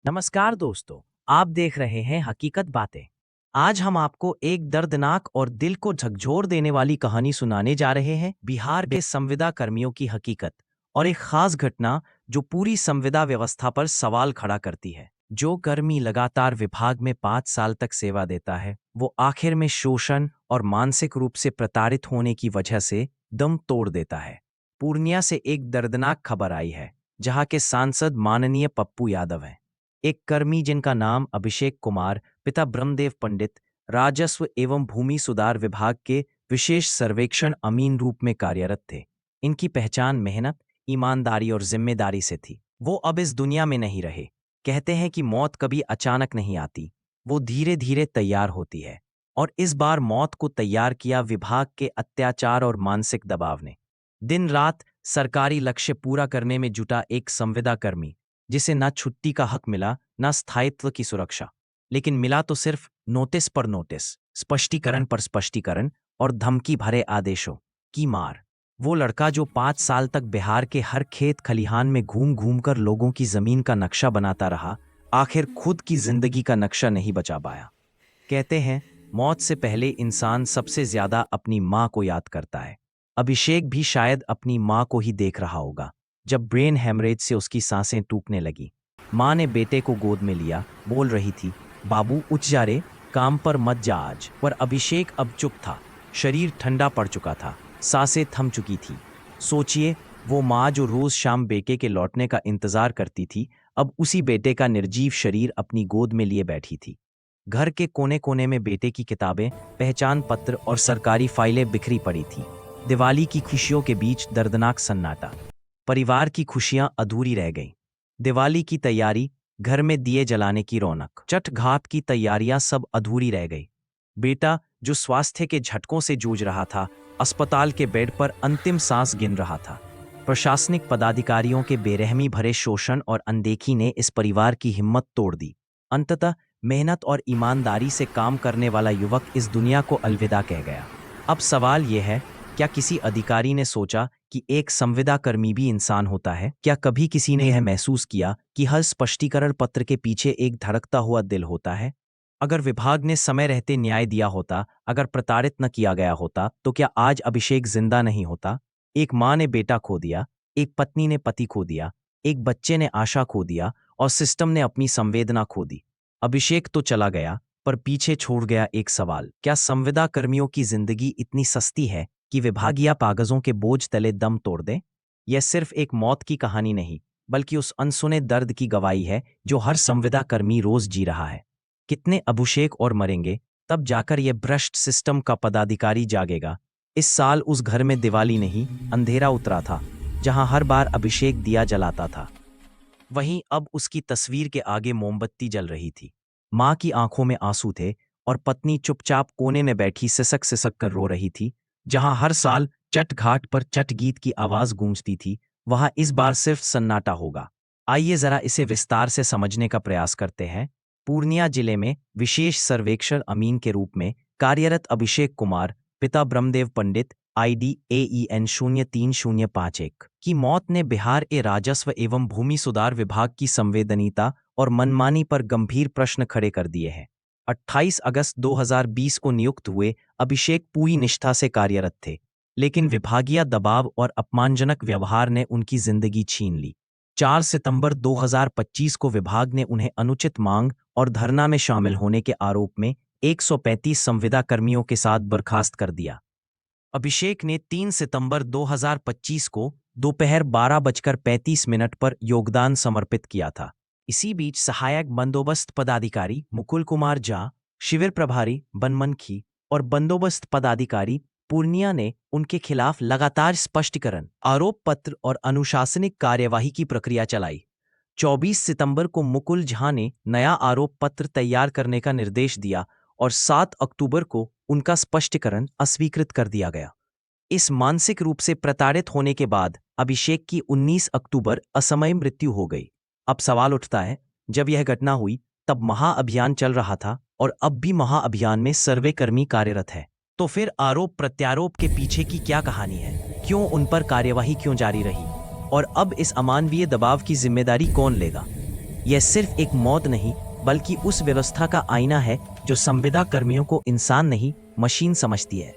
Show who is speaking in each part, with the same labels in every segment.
Speaker 1: नमस्कार दोस्तों, आप देख रहे हैं हकीकत बातें। आज हम आपको एक दर्दनाक और दिल को झकझोर देने वाली कहानी सुनाने जा रहे हैं, बिहार के संविदा कर्मियों की हकीकत और एक खास घटना जो पूरी संविदा व्यवस्था पर सवाल खड़ा करती है। जो कर्मी लगातार विभाग में 5 साल तक सेवा देता है, वो आखिर में शोषण और मानसिक रूप से प्रताड़ित होने की वजह से दम तोड़ देता है। पूर्णिया से एक दर्दनाक खबर आई है, जहां के सांसद माननीय पप्पू यादव हैं। एक कर्मी जिनका नाम अभिषेक कुमार, पिता ब्रह्मदेव पंडित, राजस्व एवं भूमि सुधार विभाग के विशेष सर्वेक्षण अमीन रूप में कार्यरत थे। इनकी पहचान मेहनत, ईमानदारी और जिम्मेदारी से थी। वो अब इस दुनिया में नहीं रहे। कहते हैं कि मौत कभी अचानक नहीं आती, वो धीरे धीरे तैयार होती है। और इस बार मौत को तैयार किया विभाग के अत्याचार और मानसिक दबाव ने। दिन रात सरकारी लक्ष्य पूरा करने में जुटा एक संविदा कर्मी, जिसे ना छुट्टी का हक मिला, ना स्थायित्व की सुरक्षा, लेकिन मिला तो सिर्फ नोटिस पर नोटिस, स्पष्टीकरण पर स्पष्टीकरण और धमकी भरे आदेशों की मार। वो लड़का जो 5 साल तक बिहार के हर खेत खलिहान में घूम घूम कर लोगों की जमीन का नक्शा बनाता रहा, आखिर खुद की जिंदगी का नक्शा नहीं बचा पाया। कहते हैं, मौत से पहले इंसान सबसे ज्यादा अपनी माँ को याद करता है। अभिषेक भी शायद अपनी माँ को ही देख रहा होगा, जब ब्रेन हेमरेज से उसकी सांसें टूटने लगी। माँ ने बेटे को गोद में लिया, बोल रही थी, बाबू उठ जा रे, काम पर मत जा आज। पर अभिषेक अब चुप था। शरीर ठंडा पड़ चुका था, सांसें थम चुकी थी। सोचिए, वो माँ जो रोज शाम बेटे के लौटने का इंतजार करती थी, अब उसी बेटे का निर्जीव शरीर अपनी गोद में लिए बैठी थी। घर के कोने कोने में बेटे की किताबें, पहचान पत्र और सरकारी फाइलें बिखरी पड़ी थीं। दिवाली की खुशियों के बीच दर्दनाक सन्नाटा। परिवार की खुशियां अधूरी रह गईं। दिवाली की तैयारी, घर में दिए जलाने की रौनक, छठ घाट की तैयारियां सब अधूरी रह गई। बेटा जो स्वास्थ्य के झटकों से जूझ रहा था, अस्पताल के बेड पर अंतिम सांस गिन रहा था। प्रशासनिक पदाधिकारियों के बेरहमी भरे शोषण और अनदेखी ने इस परिवार की हिम्मत तोड़ दी। अंततः मेहनत और ईमानदारी से काम करने वाला युवक इस दुनिया को अलविदा कह गया। अब सवाल यह है, क्या किसी अधिकारी ने सोचा कि एक संविदा कर्मी भी इंसान होता है? क्या कभी किसी ने यह महसूस किया कि हर स्पष्टीकरण पत्र के पीछे एक धड़कता हुआ दिल होता है? अगर विभाग ने समय रहते न्याय दिया होता, अगर प्रताड़ित न किया गया होता, तो क्या आज अभिषेक जिंदा नहीं होता? एक माँ ने बेटा खो दिया, एक पत्नी ने पति खो दिया, एक बच्चे ने आशा खो दिया और सिस्टम ने अपनी संवेदना खो दी। अभिषेक तो चला गया, पर पीछे छोड़ गया एक सवाल, क्या संविदा कर्मियों की जिंदगी इतनी सस्ती है कि विभागीय कागजों के बोझ तले दम तोड़ दे? यह सिर्फ एक मौत की कहानी नहीं, बल्कि उस अनसुने दर्द की गवाही है जो हर संविदा कर्मी रोज जी रहा है। कितने अभिषेक और मरेंगे, तब जाकर यह भ्रष्ट सिस्टम का पदाधिकारी जागेगा। इस साल उस घर में दिवाली नहीं, अंधेरा उतरा था, जहां हर बार अभिषेक दिया जलाता था, वहीं अब उसकी तस्वीर के आगे मोमबत्ती जल रही थी। माँ की आंखों में आंसू थे और पत्नी चुपचाप कोने में बैठी सिसक सिसक कर रो रही थी। जहां हर साल चट घाट पर चट गीत की आवाज गूंजती थी, वहां इस बार सिर्फ सन्नाटा होगा। आइए जरा इसे विस्तार से समझने का प्रयास करते हैं। पूर्णिया जिले में विशेष सर्वेक्षण अमीन के रूप में कार्यरत अभिषेक कुमार, पिता ब्रह्मदेव पंडित, आईडी AEN 03051 की मौत ने बिहार के राजस्व एवं भूमि सुधार विभाग की संवेदनीयता और मनमानी पर गंभीर प्रश्न खड़े कर दिए हैं। 28 अगस्त 2020 को नियुक्त हुए अभिषेक पूरी निष्ठा से कार्यरत थे, लेकिन विभागीय दबाव और अपमानजनक व्यवहार ने उनकी जिंदगी छीन ली। 4 सितंबर 2025 को विभाग ने उन्हें अनुचित मांग और धरना में शामिल होने के आरोप में 135 संविदा कर्मियों के साथ बर्खास्त कर दिया। अभिषेक ने 3 सितंबर 2025 को दोपहर 12:35 पर योगदान समर्पित किया था। इसी बीच सहायक बंदोबस्त पदाधिकारी मुकुल कुमार झा, शिविर प्रभारी बनमनखी और बंदोबस्त पदाधिकारी पूर्णिया ने उनके खिलाफ लगातार स्पष्टीकरण, आरोप पत्र और अनुशासनिक कार्यवाही की प्रक्रिया चलाई। 24 सितंबर को मुकुल झा ने नया आरोप पत्र तैयार करने का निर्देश दिया और 7 अक्टूबर को उनका स्पष्टीकरण अस्वीकृत कर दिया गया। इस मानसिक रूप से प्रताड़ित होने के बाद अभिषेक की 19 अक्टूबर असमय मृत्यु हो गई। अब सवाल उठता है, जब यह घटना हुई तब महाअभियान चल रहा था और अब भी महाअभियान में सर्वेकर्मी कार्यरत है। तो फिर आरोप प्रत्यारोप के पीछे की क्या कहानी है? क्यों उन पर कार्यवाही क्यों जारी रही? और अब इस अमानवीय दबाव की जिम्मेदारी कौन लेगा? यह सिर्फ एक मौत नहीं बल्कि उस व्यवस्था का आईना है जो संविदा कर्मियों को इंसान नहीं मशीन समझती है।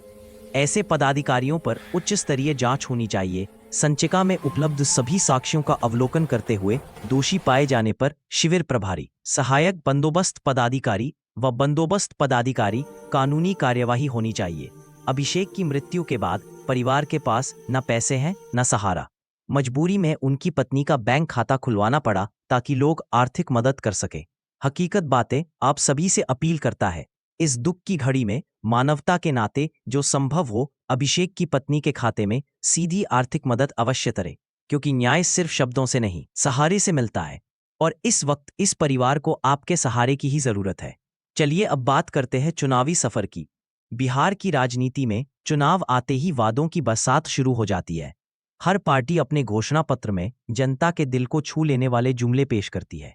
Speaker 1: ऐसे पदाधिकारियों पर उच्च स्तरीय जांच होनी चाहिए। संचिका में उपलब्ध सभी साक्ष्यों का अवलोकन करते हुए दोषी पाए जाने पर शिविर प्रभारी, सहायक बंदोबस्त पदाधिकारी व बंदोबस्त पदाधिकारी कानूनी कार्यवाही होनी चाहिए। अभिषेक की मृत्यु के बाद परिवार के पास न पैसे हैं न सहारा। मजबूरी में उनकी पत्नी का बैंक खाता खुलवाना पड़ा ताकि लोग आर्थिक मदद कर सके। हकीकत बातें आप सभी से अपील करता है, इस दुख की घड़ी में मानवता के नाते जो संभव हो अभिषेक की पत्नी के खाते में सीधी आर्थिक मदद अवश्य करे, क्योंकि न्याय सिर्फ शब्दों से नहीं सहारे से मिलता है और इस वक्त इस परिवार को आपके सहारे की ही जरूरत है। चलिए अब बात करते हैं चुनावी सफर की। बिहार की राजनीति में चुनाव आते ही वादों की बरसात शुरू हो जाती है। हर पार्टी अपने घोषणा पत्र में जनता के दिल को छू लेने वाले जुमले पेश करती है।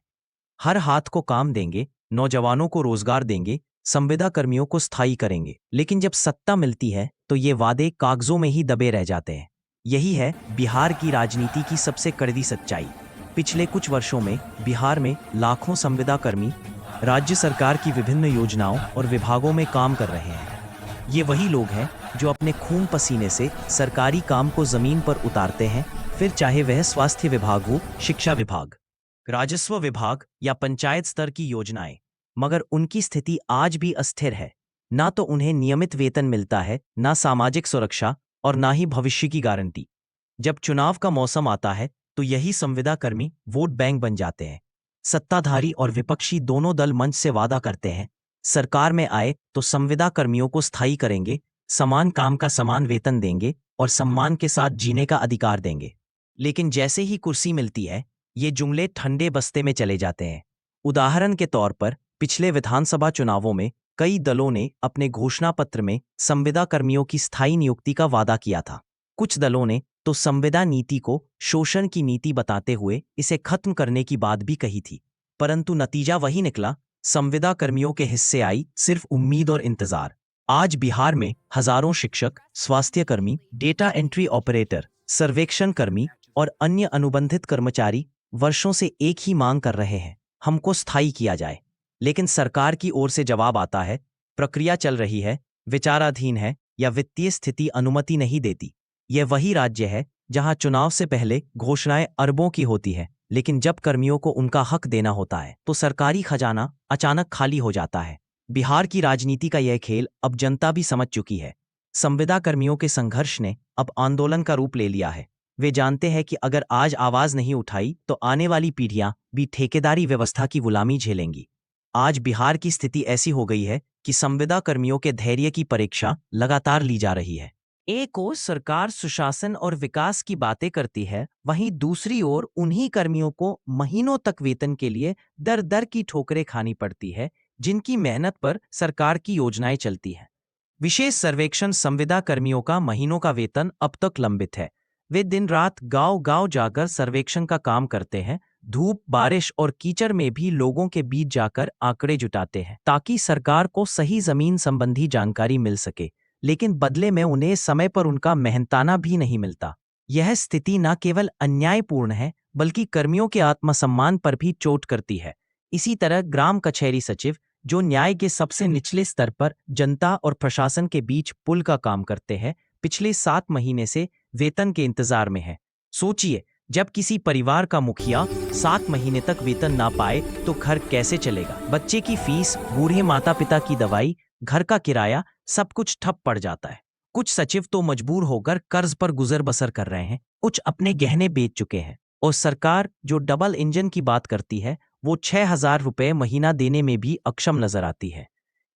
Speaker 1: हर हाथ को काम देंगे, नौजवानों को रोजगार देंगे, संविदा कर्मियों को स्थायी करेंगे। लेकिन जब सत्ता मिलती है तो ये वादे कागजों में ही दबे रह जाते हैं। यही है बिहार की राजनीति की सबसे कड़वी सच्चाई। पिछले कुछ वर्षों में बिहार में लाखों संविदा कर्मी राज्य सरकार की विभिन्न योजनाओं और विभागों में काम कर रहे हैं। ये वही लोग हैं जो अपने खून पसीने से सरकारी काम को जमीन पर उतारते हैं, फिर चाहे वह स्वास्थ्य विभाग हो, शिक्षा विभाग, राजस्व विभाग या पंचायत स्तर की योजनाएं। मगर उनकी स्थिति आज भी अस्थिर है। ना तो उन्हें नियमित वेतन मिलता है, ना सामाजिक सुरक्षा और ना ही भविष्य की गारंटी। जब चुनाव का मौसम आता है तो यही संविदा कर्मी वोट बैंक बन जाते हैं। सत्ताधारी और विपक्षी दोनों दल मंच से वादा करते हैं, सरकार में आए तो संविदा कर्मियों को स्थायी करेंगे, समान काम का समान वेतन देंगे और सम्मान के साथ जीने का अधिकार देंगे। लेकिन जैसे ही कुर्सी मिलती है ये जुमले ठंडे बस्ते में चले जाते हैं। उदाहरण के तौर पर पिछले विधानसभा चुनावों में कई दलों ने अपने घोषणा पत्र में संविदा कर्मियों की स्थायी नियुक्ति का वादा किया था। कुछ दलों ने तो संविदा नीति को शोषण की नीति बताते हुए इसे खत्म करने की बात भी कही थी, परंतु नतीजा वही निकला। संविदा कर्मियों के हिस्से आई सिर्फ उम्मीद और इंतजार। आज बिहार में हजारों शिक्षक, स्वास्थ्य कर्मी, डेटा एंट्री ऑपरेटर, सर्वेक्षण कर्मी और अन्य अनुबंधित कर्मचारी वर्षों से एक ही मांग कर रहे हैं, हमको स्थायी किया जाए। लेकिन सरकार की ओर से जवाब आता है, प्रक्रिया चल रही है, विचाराधीन है या वित्तीय स्थिति अनुमति नहीं देती। यह वही राज्य है जहां चुनाव से पहले घोषणाएं अरबों की होती है, लेकिन जब कर्मियों को उनका हक देना होता है तो सरकारी खजाना अचानक खाली हो जाता है। बिहार की राजनीति का यह खेल अब जनता भी समझ चुकी है। संविदा कर्मियों के संघर्ष ने अब आंदोलन का रूप ले लिया है। वे जानते हैं कि अगर आज आवाज नहीं उठाई तो आने वाली पीढ़ियां भी ठेकेदारी व्यवस्था की गुलामी झेलेंगी। आज बिहार की स्थिति ऐसी हो गई है कि संविदा कर्मियों के धैर्य की परीक्षा लगातार ली जा रही है। एक ओर सरकार सुशासन और विकास की बातें करती है, वहीं दूसरी ओर उन्हीं कर्मियों को महीनों तक वेतन के लिए दर दर की ठोकरें खानी पड़ती है, जिनकी मेहनत पर सरकार की योजनाएं चलती हैं। विशेष सर्वेक्षण संविदा कर्मियों का महीनों का वेतन अब तक लंबित है। वे दिन रात गांव-गांव जाकर सर्वेक्षण का काम करते हैं, धूप, बारिश और कीचड़ में भी लोगों के बीच जाकर आंकड़े जुटाते हैं ताकि सरकार को सही जमीन संबंधी जानकारी मिल सके। लेकिन बदले में उन्हें समय पर उनका मेहनताना भी नहीं मिलता। यह स्थिति न केवल अन्यायपूर्ण है बल्कि कर्मियों के आत्मसम्मान पर भी चोट करती है। इसी तरह ग्राम कचहरी सचिव, जो न्याय के सबसे निचले स्तर पर जनता और प्रशासन के बीच पुल का काम करते हैं, पिछले 7 महीने से वेतन के इंतजार में है। सोचिए, जब किसी परिवार का मुखिया 7 महीने तक वेतन ना पाए तो घर कैसे चलेगा? बच्चे की फीस, बूढ़े माता पिता की दवाई, घर का किराया, सब कुछ ठप पड़ जाता है। कुछ सचिव तो मजबूर होकर कर्ज पर गुजर बसर कर रहे हैं, कुछ अपने गहने बेच चुके हैं और सरकार जो डबल इंजन की बात करती है वो 6,000 रुपए महीना देने में भी अक्षम नजर आती है।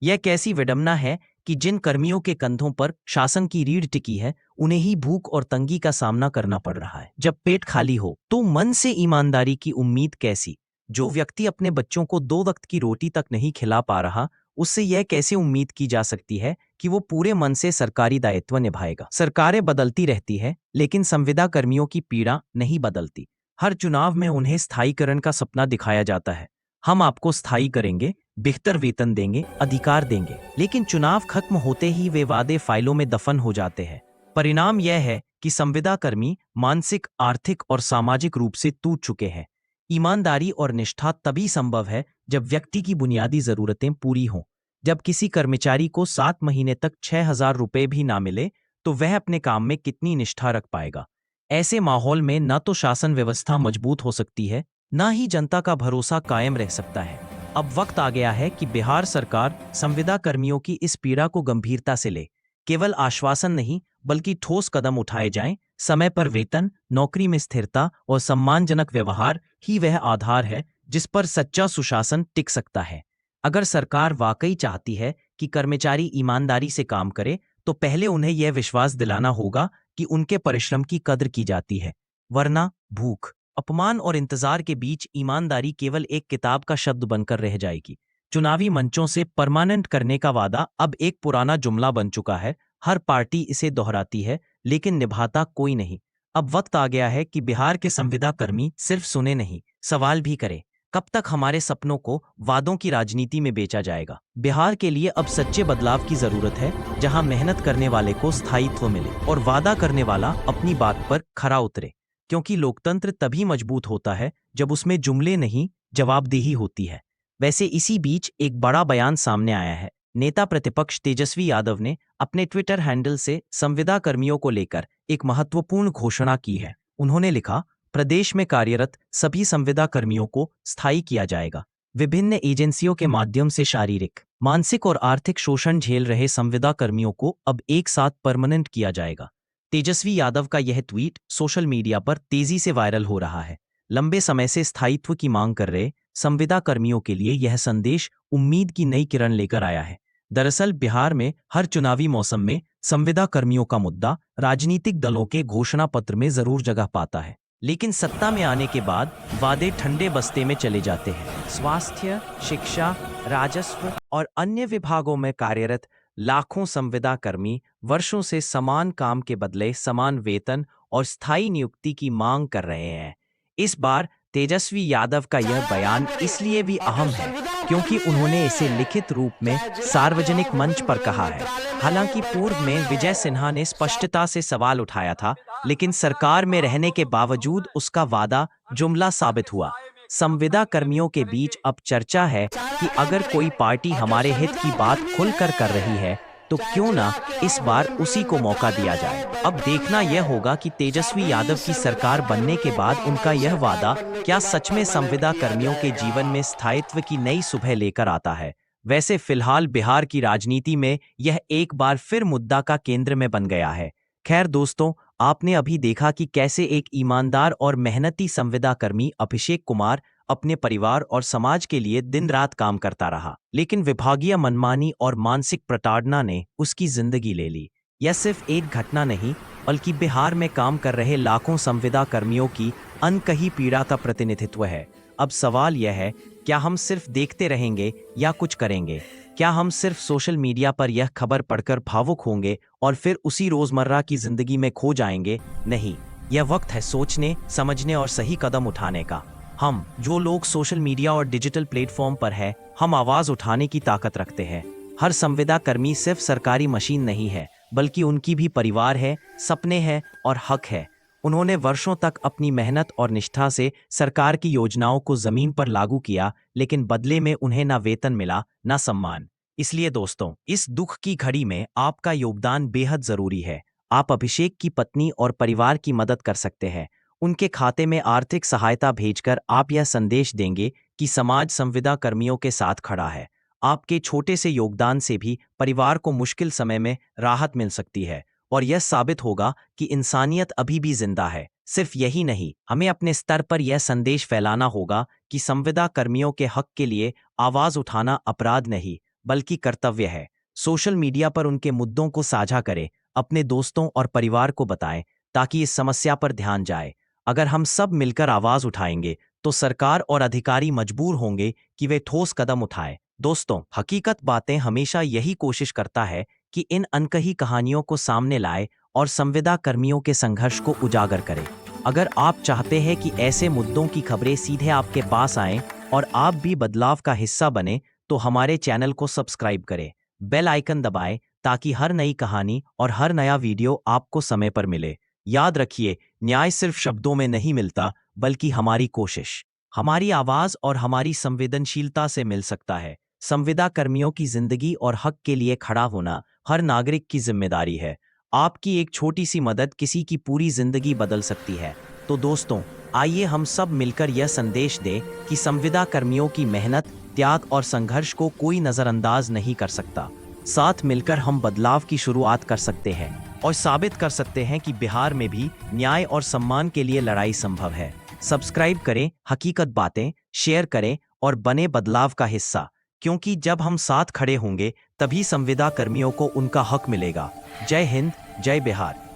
Speaker 1: यह कैसी विडंबना है कि जिन कर्मियों के कंधों पर शासन की रीढ़ टिकी है उन्हें ही भूख और तंगी का सामना करना पड़ रहा है। जब पेट खाली हो तो मन से ईमानदारी की उम्मीद कैसी? जो व्यक्ति अपने बच्चों को 2 वक्त की रोटी तक नहीं खिला पा रहा, उससे यह कैसे उम्मीद की जा सकती है कि वो पूरे मन से सरकारी दायित्व निभाएगा? सरकारें बदलती रहती है लेकिन संविदा कर्मियों की पीड़ा नहीं बदलती। हर चुनाव में उन्हें स्थायीकरण का सपना दिखाया जाता है, हम आपको स्थायी करेंगे, बेहतर वेतन देंगे, अधिकार देंगे। लेकिन चुनाव खत्म होते ही वे वादे फाइलों में दफन हो जाते हैं। परिणाम यह है कि संविदा कर्मी मानसिक, आर्थिक और सामाजिक रूप से टूट चुके हैं। ईमानदारी और निष्ठा तभी संभव है जब व्यक्ति की बुनियादी जरूरतें पूरी हों। जब किसी कर्मचारी को 7 महीने तक 6,000 रुपए भी ना मिले, तो वह अपने काम में कितनी निष्ठा रख पाएगा। ऐसे माहौल में न तो शासन व्यवस्था मजबूत हो सकती है, न ही जनता का भरोसा कायम रह सकता है। अब वक्त आ गया है कि बिहार सरकार संविदा कर्मियों की इस पीड़ा को गंभीरता से ले। केवल आश्वासन नहीं, बल्कि ठोस कदम उठाए जाएं। समय पर वेतन, नौकरी में स्थिरता और सम्मानजनक व्यवहार ही वह आधार है जिस पर सच्चा सुशासन टिक सकता है। अगर सरकार वाकई चाहती है कि कर्मचारी ईमानदारी से काम करे, तो पहले उन्हें यह विश्वास दिलाना होगा कि उनके परिश्रम की कद्र की जाती है। वरना भूख, अपमान और इंतजार के बीच ईमानदारी केवल एक किताब का शब्द बनकर रह जाएगी। चुनावी मंचों से परमानेंट करने का वादा अब एक पुराना जुमला बन चुका है। हर पार्टी इसे दोहराती है, लेकिन निभाता कोई नहीं। अब वक्त आ गया है कि बिहार के संविदा कर्मी सिर्फ सुने नहीं, सवाल भी करें। कब तक हमारे सपनों को वादों की राजनीति में बेचा जाएगा? बिहार के लिए अब सच्चे बदलाव की जरूरत है, जहां मेहनत करने वाले को स्थायित्व मिले और वादा करने वाला अपनी बात पर खरा उतरे। क्योंकि लोकतंत्र तभी मजबूत होता है जब उसमें जुमले नहीं, जवाबदेही होती है। वैसे इसी बीच एक बड़ा बयान सामने आया है। नेता प्रतिपक्ष तेजस्वी यादव ने अपने ट्विटर हैंडल से संविदा कर्मियों को लेकर एक महत्वपूर्ण घोषणा की है। उन्होंने लिखा, प्रदेश में कार्यरत सभी संविदा कर्मियों को स्थायी किया जाएगा। विभिन्न एजेंसियों के माध्यम से शारीरिक, मानसिक और आर्थिक शोषण झेल रहे संविदा कर्मियों को अब एक साथ परमानेंट किया जाएगा। तेजस्वी यादव का यह ट्वीट सोशल मीडिया पर तेजी से वायरल हो रहा है। लंबे समय से स्थायित्व की मांग कर रहे संविदा कर्मियों के लिए यह संदेश उम्मीद की नई किरण लेकर आया है। दरअसल बिहार में हर चुनावी मौसम में संविदा कर्मियों का मुद्दा राजनीतिक दलों के घोषणा पत्र में जरूर जगह पाता है, लेकिन सत्ता में आने के बाद वादे ठंडे बस्ते में चले जाते हैं। स्वास्थ्य, शिक्षा, राजस्व और अन्य विभागों में कार्यरत लाखों संविदा कर्मी वर्षों से समान काम के बदले समान वेतन और स्थायी नियुक्ति की मांग कर रहे हैं। इस बार तेजस्वी यादव का यह बयान इसलिए भी अहम है क्योंकि उन्होंने इसे लिखित रूप में सार्वजनिक मंच पर कहा है। हालांकि पूर्व में विजय सिन्हा ने स्पष्टता से सवाल उठाया था, लेकिन सरकार में रहने के बावजूद उसका वादा जुमला साबित हुआ। संविदा कर्मियों के बीच अब चर्चा है कि अगर कोई पार्टी हमारे हित की बात खुलकर कर रही है, तो क्यों ना इस बार उसी को मौका दिया जाए। अब देखना यह होगा कि तेजस्वी यादव की सरकार बनने के बाद उनका यह वादा क्या सच में संविदा कर्मियों के जीवन में स्थायित्व की नई सुबह लेकर आता है। वैसे फिलहाल बिहार की राजनीति में यह एक बार फिर मुद्दा का केंद्र में बन गया है। खैर दोस्तों, आपने अभी देखा कि कैसे एक ईमानदार और मेहनती संविदा कर्मी अभिषेक कुमार अपने परिवार और समाज के लिए दिन रात काम करता रहा, लेकिन विभागीय मनमानी और मानसिक प्रताड़ना ने उसकी जिंदगी ले ली। यह सिर्फ एक घटना नहीं, बल्कि बिहार में काम कर रहे लाखों संविदा कर्मियों की अनकही पीड़ा का प्रतिनिधित्व है। अब सवाल यह है, क्या हम सिर्फ देखते रहेंगे या कुछ करेंगे? क्या हम सिर्फ सोशल मीडिया पर यह खबर पढ़कर भावुक होंगे और फिर उसी रोजमर्रा की जिंदगी में खो जाएंगे? नहीं, यह वक्त है सोचने, समझने और सही कदम उठाने का। हम जो लोग सोशल मीडिया और डिजिटल प्लेटफॉर्म पर है, हम आवाज उठाने की ताकत रखते हैं। हर संविदा कर्मी सिर्फ सरकारी मशीन नहीं है, बल्कि उनकी भी परिवार है, सपने हैं और हक है। उन्होंने वर्षों तक अपनी मेहनत और निष्ठा से सरकार की योजनाओं को जमीन पर लागू किया, लेकिन बदले में उन्हें ना वेतन मिला, ना सम्मान। इसलिए दोस्तों, इस दुख की घड़ी में आपका योगदान बेहद जरूरी है। आप अभिषेक की पत्नी और परिवार की मदद कर सकते हैं। उनके खाते में आर्थिक सहायता भेजकर आप यह संदेश देंगे कि समाज संविदा कर्मियों के साथ खड़ा है। आपके छोटे से योगदान से भी परिवार को मुश्किल समय में राहत मिल सकती है और यह साबित होगा कि इंसानियत अभी भी जिंदा है। सिर्फ यही नहीं, हमें अपने स्तर पर यह संदेश फैलाना होगा कि संविदा कर्मियों के हक के लिए आवाज उठाना अपराध नहीं, बल्कि कर्तव्य है। सोशल मीडिया पर उनके मुद्दों को साझा करें, अपने दोस्तों और परिवार को बताएं, ताकि इस समस्या पर ध्यान जाए। अगर हम सब मिलकर आवाज उठाएंगे, तो सरकार और अधिकारी मजबूर होंगे कि वे ठोस कदम उठाएं। दोस्तों, हकीकत बातें हमेशा यही कोशिश करता है कि इन अनकही कहानियों को सामने लाए और संविदा कर्मियों के संघर्ष को उजागर करे। अगर आप चाहते हैं कि ऐसे मुद्दों की खबरें सीधे आपके पास आएं और आप भी बदलाव का हिस्सा बने, तो हमारे चैनल को सब्सक्राइब करें, बेल आइकन दबाएं, ताकि हर नई कहानी और हर नया वीडियो आपको समय पर मिले। याद रखिए, न्याय सिर्फ शब्दों में नहीं मिलता, बल्कि हमारी कोशिश हमारी आवाज और हमारी संवेदनशीलता से मिल सकता है। संविदा कर्मियों की जिंदगी और हक के लिए खड़ा होना हर नागरिक की जिम्मेदारी है। आपकी एक छोटी सी मदद किसी की पूरी जिंदगी बदल सकती है। तो दोस्तों, आइए हम सब मिलकर यह संदेश दें कि संविदा कर्मियों की मेहनत, त्याग और संघर्ष को कोई नजरअंदाज नहीं कर सकता। साथ मिलकर हम बदलाव की शुरुआत कर सकते हैं और साबित कर सकते हैं कि बिहार में भी न्याय और सम्मान के लिए लड़ाई संभव है। सब्सक्राइब करें हकीकत बातें, शेयर करें और बने बदलाव का हिस्सा, क्योंकि जब हम साथ खड़े होंगे तभी संविदा कर्मियों को उनका हक मिलेगा। जय हिंद, जय बिहार।